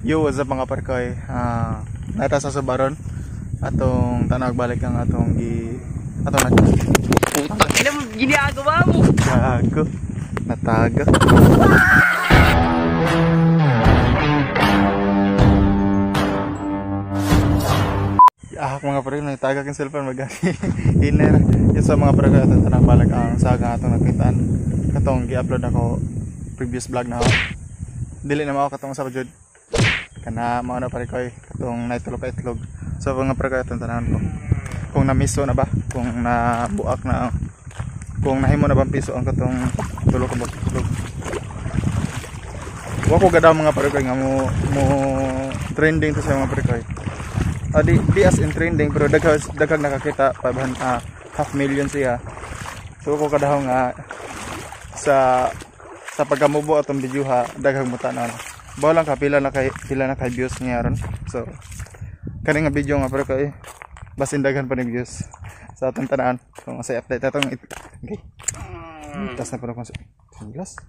Yo, what's up mga parkoy? Nata sa Subaron atong tanawag balik ang atong Putang ina mo, ginagawa mo. gago. Nataga. Mga parkoy, nagtaga king cellphone magani. Iner. Yung sa mga parkoy atong tanawag balik ang saga atong nakitaan. Katong gi-upload ako previous vlog na ako. Dili na mao katong sa jud. Kana mao na parikoy katong naitulog ka itlog. So mga parikoy atong tanan ko. Kung namiso na ba, kung nabuak na, kung nahimo na bang piso ang katong tulog ka itlog. Wa ko gadaw mga parikoy nga mo trending to sa mga parikoy. Di as in trending pero daghang nakakita 500,000 siya. So ko kadaw nga sa pagkamubo atong video ha, daghang mutanan. Bawa lang ka pila na kay views niya ron. So kani nga video nga pero kay basin daghan pa ni views sa atong tanan. Kung sa update atong okay. Tas na pero kung sunglas.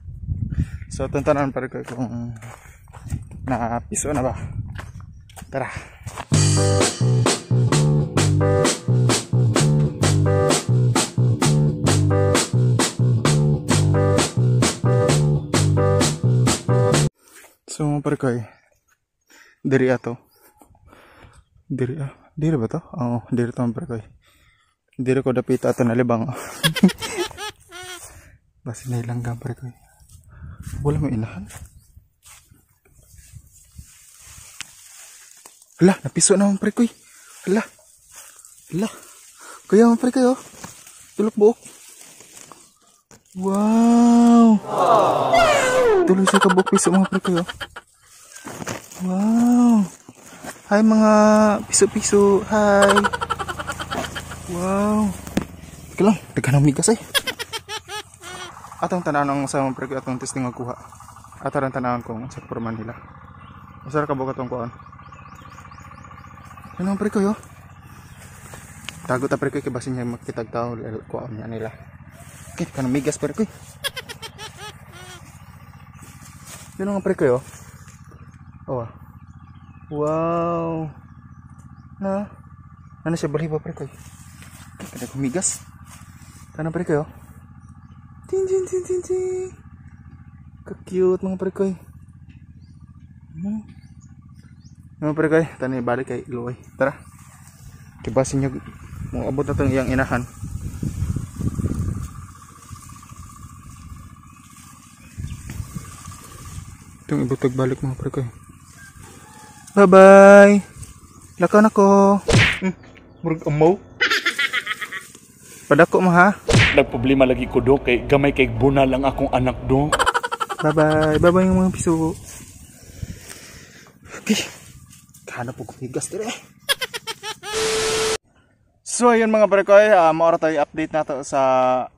So atong tanan pero kay kung na piso na ba. Tara. So parkoy diri ato diri ba to? Oh, diri to parkoy. Diri ko dapit ato na libang. Basi na ilang gam parkoy. Wala mo inahan. Hala, napiso na mo parkoy. Hala. Kaya mo parkoy oh. Tulok buok. Wow. Tuloy sa kabuk piso mga parkoy oh. Wow. Hi mga piso-piso. Hi. Wow. Teka lang, daghan ang migas eh. Atong tanaw sa mga parkoy atong testing magkuha. Ataran tanawan ko sa porman nila. Masarap kabuk atong kuan. Ano ang parkoy oh. Tago ta parkoy kay basin niya makitag tao kuan niya nila. Okay, kanang migas parkoy. Yun ang parkoy oh. Oh. Wow. Ano siya baliba parkoy. Kada kumigas. Tanang parkoy oh. Tin. Ka-cute mga parkoy. Mga parkoy, tani balik kay Luoy. Tara. Kibasin niyo mo abot na tong iyang inahan. Itong ibutag balik mga parkoy. Bye-bye. Lakaw na ko. Murag amaw. Padako mo ha. Nagproblema lagi ko do kay gamay kay bunal lang akong anak do. Bye-bye. Bye-bye yung mga piso. Okay. Kahanap po kumigas dire. So ayun mga parkoy, maura tayo update na to sa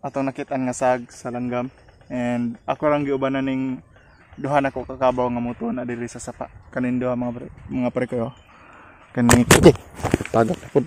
atong nakitaan nga sag sa langgam. And ako lang giuban na ning duha na ko kakabaw nga moto na diri sa sapa. Kanin duha mga parkoy oh. Kanin okay. Tagak na pud.